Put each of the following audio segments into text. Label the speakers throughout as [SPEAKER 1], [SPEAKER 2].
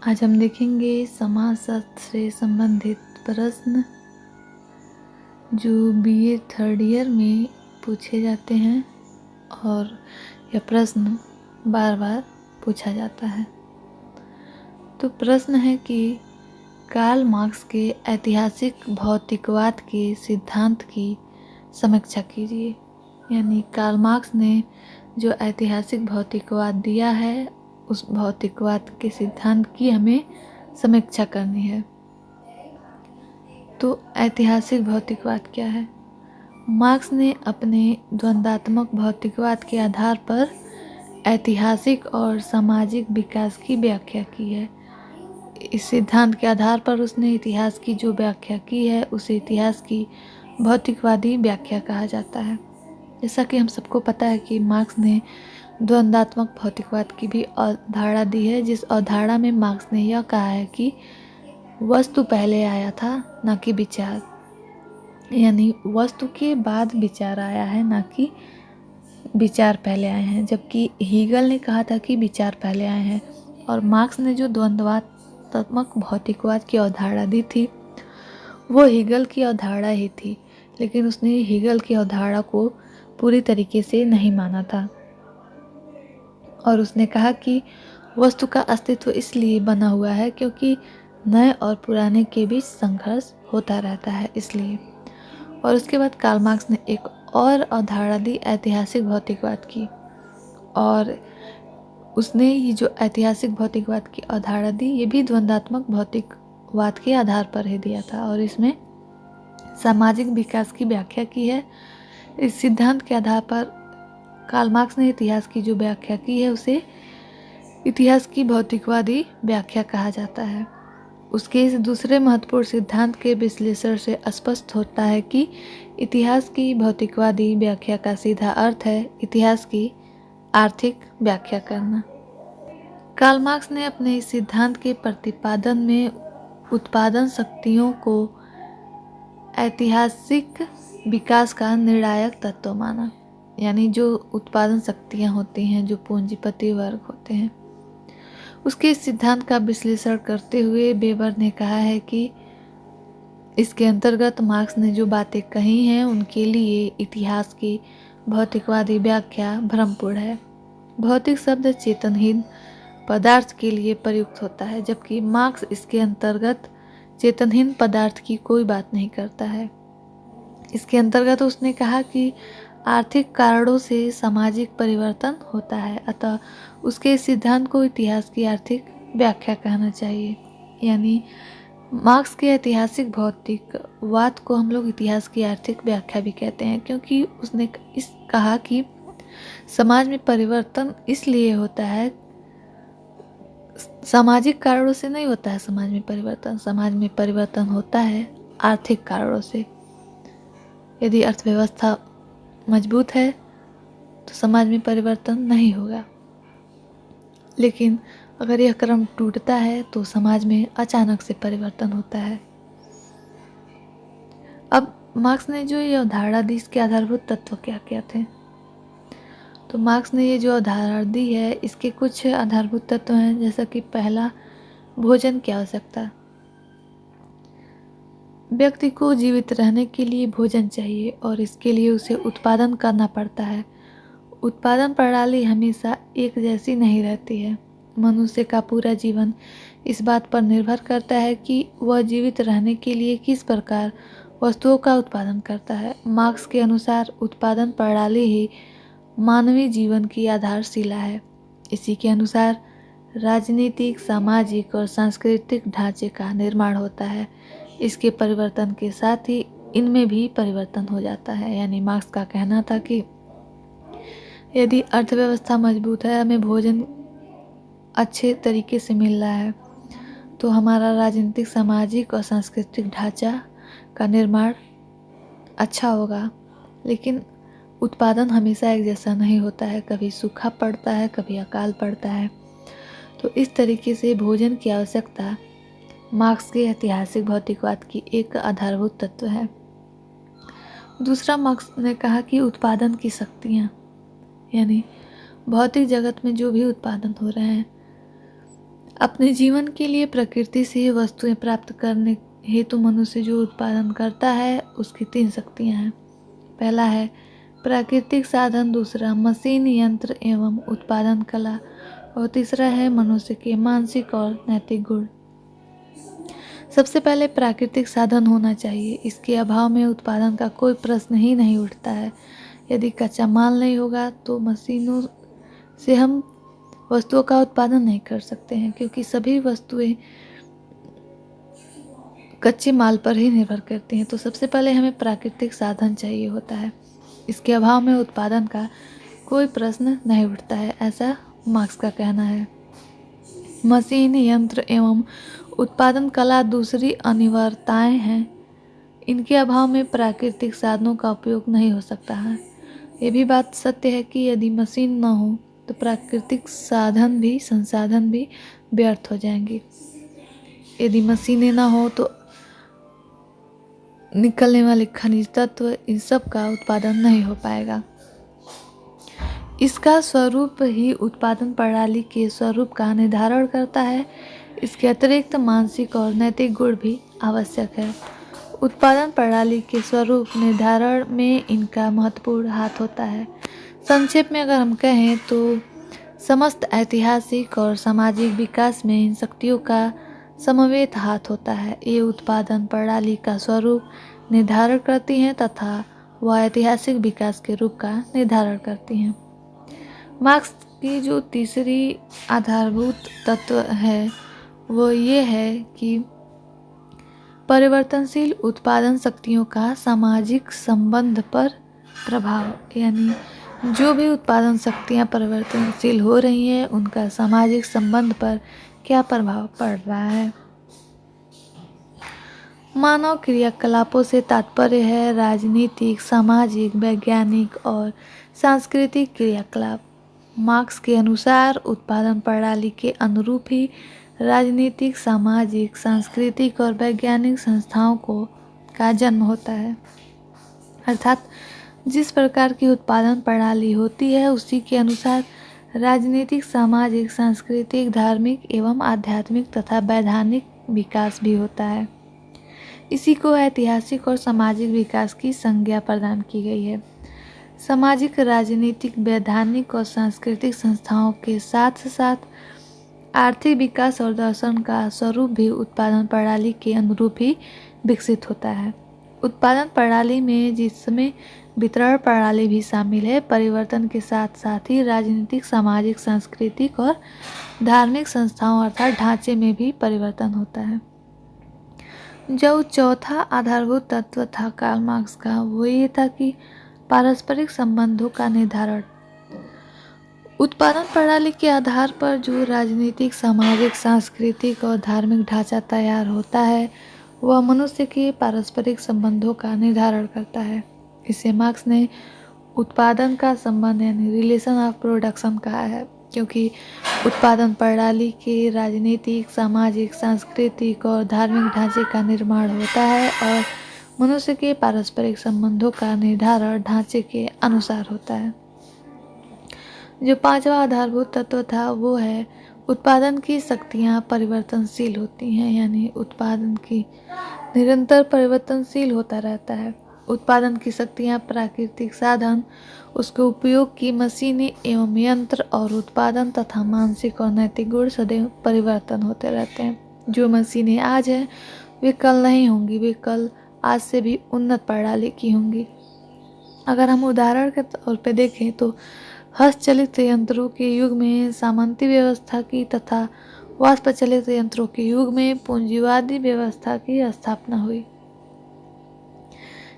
[SPEAKER 1] आज हम देखेंगे समाजशास्त्र से संबंधित प्रश्न जो बीए थर्ड ईयर में पूछे जाते हैं और यह प्रश्न बार बार पूछा जाता है। तो प्रश्न है कि कार्ल मार्क्स के ऐतिहासिक भौतिकवाद के सिद्धांत की समीक्षा कीजिए। यानी कार्ल मार्क्स ने जो ऐतिहासिक भौतिकवाद दिया है उस भौतिकवाद के सिद्धांत की हमें समीक्षा करनी है। तो ऐतिहासिक भौतिकवाद क्या है? मार्क्स ने अपने द्वंद्वात्मक भौतिकवाद के आधार पर ऐतिहासिक और सामाजिक विकास की व्याख्या की है। इस सिद्धांत के आधार पर उसने इतिहास की जो व्याख्या की है उसे इतिहास की भौतिकवादी व्याख्या कहा जाता है। जैसा कि हम सबको पता है कि मार्क्स ने द्वंद्वात्मक भौतिकवाद की भी अवधारणा दी है, जिस अवधारणा में मार्क्स ने यह कहा है कि वस्तु पहले आया था ना कि विचार, यानी वस्तु के बाद विचार आया है ना कि विचार पहले आए हैं। जबकि हीगल ने कहा था कि विचार पहले आए हैं। और मार्क्स ने जो द्वंद्वात्मक भौतिकवाद की अवधारणा दी थी वो हीगल की अवधारणा ही थी, लेकिन उसने हीगल की अवधारणा को पूरी तरीके से नहीं माना था और उसने कहा कि वस्तु का अस्तित्व इसलिए बना हुआ है क्योंकि नए और पुराने के बीच संघर्ष होता रहता है, इसलिए। और उसके बाद कार्ल मार्क्स ने एक और अवधारणा दी ऐतिहासिक भौतिकवाद की, और उसने ये जो ऐतिहासिक भौतिकवाद की अवधारणा दी ये भी द्वंद्वात्मक भौतिकवाद के आधार पर ही दिया था और इसमें सामाजिक विकास की व्याख्या की है। इस सिद्धांत के आधार पर कार्ल मार्क्स ने इतिहास की जो व्याख्या की है उसे इतिहास की भौतिकवादी व्याख्या कहा जाता है। उसके इस दूसरे महत्वपूर्ण सिद्धांत के विश्लेषण से स्पष्ट होता है कि इतिहास की भौतिकवादी व्याख्या का सीधा अर्थ है इतिहास की आर्थिक व्याख्या करना। कार्ल मार्क्स ने अपने इस सिद्धांत के प्रतिपादन में उत्पादन शक्तियों को ऐतिहासिक विकास का निर्णायक तत्व माना। यानी जो उत्पादन शक्तियाँ होती हैं, जो पूंजीपति वर्ग होते हैं, उसके इस सिद्धांत का विश्लेषण करते हुए वेबर ने कहा है कि इसके अंतर्गत मार्क्स ने जो बातें कही हैं उनके लिए इतिहास की भौतिकवादी व्याख्या भ्रमपूर्ण है। भौतिक शब्द चेतनहीन पदार्थ के लिए प्रयुक्त होता है, जबकि मार्क्स इसके अंतर्गत चेतनहीन पदार्थ की कोई बात नहीं करता है। इसके अंतर्गत उसने कहा कि आर्थिक कारणों से सामाजिक परिवर्तन होता है, अतः उसके इस सिद्धांत को इतिहास की आर्थिक व्याख्या कहना चाहिए। यानी मार्क्स के ऐतिहासिक भौतिकवाद को हम लोग इतिहास की आर्थिक व्याख्या भी कहते हैं, क्योंकि उसने कहा कि समाज में परिवर्तन इसलिए होता है, सामाजिक कारणों से नहीं होता है समाज में परिवर्तन होता है आर्थिक कारणों से। यदि अर्थव्यवस्था मजबूत है तो समाज में परिवर्तन नहीं होगा, लेकिन अगर यह क्रम टूटता है तो समाज में अचानक से परिवर्तन होता है। अब मार्क्स ने जो ये अवधारणा दी इसके आधारभूत तत्व क्या क्या थे? तो मार्क्स ने ये जो अवधारणा दी है इसके कुछ आधारभूत तत्व हैं, जैसा कि पहला, भोजन की आवश्यकता। व्यक्ति को जीवित रहने के लिए भोजन चाहिए और इसके लिए उसे उत्पादन करना पड़ता है। उत्पादन प्रणाली हमेशा एक जैसी नहीं रहती है। मनुष्य का पूरा जीवन इस बात पर निर्भर करता है कि वह जीवित रहने के लिए किस प्रकार वस्तुओं का उत्पादन करता है। मार्क्स के अनुसार उत्पादन प्रणाली ही मानवीय जीवन की आधारशिला है। इसी के अनुसार राजनीतिक, सामाजिक और सांस्कृतिक ढांचे का निर्माण होता है। इसके परिवर्तन के साथ ही इनमें भी परिवर्तन हो जाता है। यानी मार्क्स का कहना था कि यदि अर्थव्यवस्था मजबूत है, हमें भोजन अच्छे तरीके से मिल रहा है, तो हमारा राजनीतिक, सामाजिक और सांस्कृतिक ढांचा का निर्माण अच्छा होगा। लेकिन उत्पादन हमेशा एक जैसा नहीं होता है, कभी सूखा पड़ता है, कभी अकाल पड़ता है। तो इस तरीके से भोजन की आवश्यकता मार्क्स के ऐतिहासिक भौतिकवाद की एक आधारभूत तत्व है। दूसरा, मार्क्स ने कहा कि उत्पादन की शक्तियाँ, यानी भौतिक जगत में जो भी उत्पादन हो रहे हैं, अपने जीवन के लिए प्रकृति से वस्तुएं प्राप्त करने हेतु मनुष्य जो उत्पादन करता है उसकी 3 शक्तियां हैं। पहला है प्राकृतिक साधन, दूसरा मशीन, यंत्र एवं उत्पादन कला, और तीसरा है मनुष्य के मानसिक और नैतिक गुण। सबसे पहले प्राकृतिक साधन होना चाहिए। इसके अभाव में उत्पादन का कोई प्रश्न ही नहीं उठता है। यदि कच्चा माल नहीं होगा तो मशीनों से हम वस्तुओं का उत्पादन नहीं कर सकते हैं, क्योंकि सभी वस्तुएं कच्चे माल पर ही निर्भर करती हैं। तो सबसे पहले हमें प्राकृतिक साधन चाहिए होता है। इसके अभाव में उत्पादन का कोई प्रश्न नहीं उठता है, ऐसा मार्क्स का कहना है। मशीन, यंत्र एवं उत्पादन कला दूसरी अनिवार्यताएं हैं। इनके अभाव में प्राकृतिक साधनों का उपयोग नहीं हो सकता है। ये भी बात सत्य है कि यदि मशीन न हो तो प्राकृतिक संसाधन भी व्यर्थ हो जाएंगे। यदि मशीनें न हो तो निकलने वाले खनिज तत्व, इन सब का उत्पादन नहीं हो पाएगा। इसका स्वरूप ही उत्पादन प्रणाली के स्वरूप का निर्धारण करता है। इसके अतिरिक्त मानसिक और नैतिक गुण भी आवश्यक है। उत्पादन प्रणाली के स्वरूप निर्धारण में इनका महत्वपूर्ण हाथ होता है। संक्षेप में अगर हम कहें तो समस्त ऐतिहासिक और सामाजिक विकास में इन शक्तियों का समवेत हाथ होता है। ये उत्पादन प्रणाली का स्वरूप निर्धारण करती हैं तथा वह ऐतिहासिक विकास के रूप का निर्धारण करती हैं। मार्क्स की जो तीसरी आधारभूत तत्व है वो ये है कि परिवर्तनशील उत्पादन शक्तियों का सामाजिक संबंध पर प्रभाव, यानी जो भी उत्पादन शक्तियाँ परिवर्तनशील हो रही हैं उनका सामाजिक संबंध पर क्या प्रभाव पड़ रहा है। मानव क्रियाकलापों से तात्पर्य है राजनीतिक, सामाजिक, वैज्ञानिक और सांस्कृतिक क्रियाकलाप। मार्क्स के अनुसार उत्पादन प्रणाली के अनुरूप ही राजनीतिक, सामाजिक, सांस्कृतिक और वैज्ञानिक संस्थाओं का जन्म होता है। अर्थात जिस प्रकार की उत्पादन प्रणाली होती है उसी के अनुसार राजनीतिक, सामाजिक, सांस्कृतिक, धार्मिक एवं आध्यात्मिक तथा वैधानिक विकास भी होता है। इसी को ऐतिहासिक और सामाजिक विकास की संज्ञा प्रदान की गई है। सामाजिक, राजनीतिक, वैधानिक और सांस्कृतिक संस्थाओं के साथ साथ आर्थिक विकास और दर्शन का स्वरूप भी उत्पादन प्रणाली के अनुरूप ही विकसित होता है। उत्पादन प्रणाली में जिसमें वितरण प्रणाली भी शामिल है, परिवर्तन के साथ साथ ही राजनीतिक, सामाजिक, सांस्कृतिक और धार्मिक संस्थाओं अर्थात ढांचे में भी परिवर्तन होता है। जो चौथा आधारभूत तत्व था कार्ल मार्क्स का वो ये था कि पारस्परिक संबंधों का निर्धारण। उत्पादन प्रणाली के आधार पर जो राजनीतिक, सामाजिक, सांस्कृतिक और धार्मिक ढांचा तैयार होता है वह मनुष्य के पारस्परिक संबंधों का निर्धारण करता है। इसे मार्क्स ने उत्पादन का संबंध यानी रिलेशन ऑफ प्रोडक्शन कहा है, क्योंकि उत्पादन प्रणाली के राजनीतिक, सामाजिक, सांस्कृतिक और धार्मिक ढांचे का निर्माण होता है और मनुष्य के पारस्परिक संबंधों का निर्धारण ढांचे के अनुसार होता है। जो पांचवा आधारभूत तत्व था वो है उत्पादन की शक्तियाँ परिवर्तनशील होती हैं, यानी उत्पादन की निरंतर परिवर्तनशील होता रहता है। उत्पादन की शक्तियाँ प्राकृतिक साधन, उसके उपयोग की मशीनें एवं यंत्र और उत्पादन तथा मानसिक और नैतिक गुण सदैव परिवर्तन होते रहते हैं। जो मशीनें आज हैं वे कल नहीं होंगी, वे कल आज से भी उन्नत प्रणाली की होंगी। अगर हम उदाहरण के तौर पे देखें तो हस्तचलित यंत्रों के युग में सामंती व्यवस्था की तथा वाष्प चलित यंत्रों के युग में पूंजीवादी व्यवस्था की स्थापना हुई।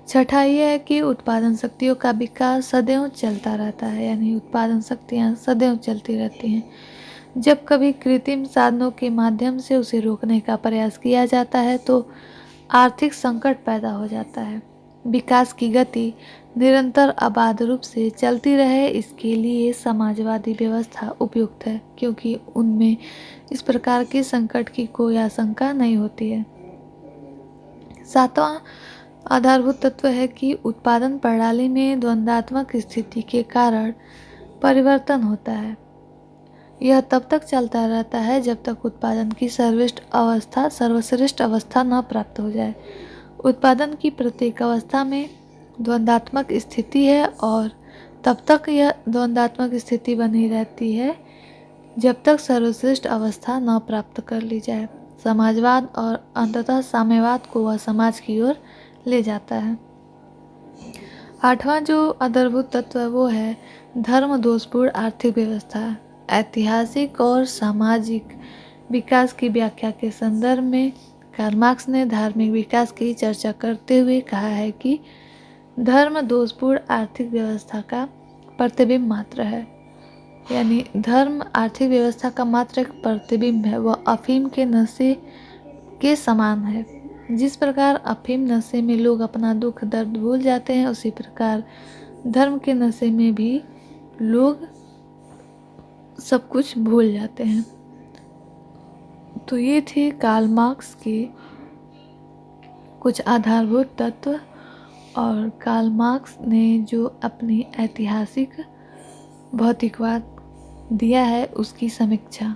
[SPEAKER 1] छठा यह है कि उत्पादन शक्तियों का विकास सदैव चलता रहता है, यानी उत्पादन शक्तियाँ सदैव चलती रहती हैं। जब कभी कृत्रिम साधनों के माध्यम से उसे रोकने का प्रयास किया जाता है तो आर्थिक संकट पैदा हो जाता है। विकास की गति निरंतर अबाध रूप से चलती रहे, इसके लिए समाजवादी व्यवस्था उपयुक्त है, क्योंकि उनमें इस प्रकार के संकट की कोई आशंका नहीं होती है। सातवां आधारभूत तत्व है कि उत्पादन प्रणाली में द्वंद्वात्मक स्थिति के कारण परिवर्तन होता है। यह तब तक चलता रहता है जब तक उत्पादन की सर्वश्रेष्ठ अवस्था न प्राप्त हो जाए। उत्पादन की प्रत्येक अवस्था में द्वंद्वात्मक स्थिति है और तब तक यह द्वंद्वात्मक स्थिति बनी रहती है जब तक सर्वश्रेष्ठ अवस्था न प्राप्त कर ली जाए। समाजवाद और अंततः साम्यवाद को वह समाज की ओर ले जाता है। आठवां जो आधारभूत तत्व है वो है धर्म दोषपूर्ण आर्थिक व्यवस्था। ऐतिहासिक और सामाजिक विकास की व्याख्या के संदर्भ में कार्ल मार्क्स ने धार्मिक विकास की चर्चा करते हुए कहा है कि धर्म दोषपूर्ण आर्थिक व्यवस्था का प्रतिबिंब मात्र है। यानी धर्म आर्थिक व्यवस्था का मात्र एक प्रतिबिंब है, वह अफीम के नशे के समान है। जिस प्रकार अफीम नशे में लोग अपना दुख दर्द भूल जाते हैं, उसी प्रकार धर्म के नशे में भी लोग सब कुछ भूल जाते हैं। तो ये थे कार्ल मार्क्स के कुछ आधारभूत तत्व और कार्ल मार्क्स ने जो अपनी ऐतिहासिक भौतिकवाद दिया है उसकी समीक्षा।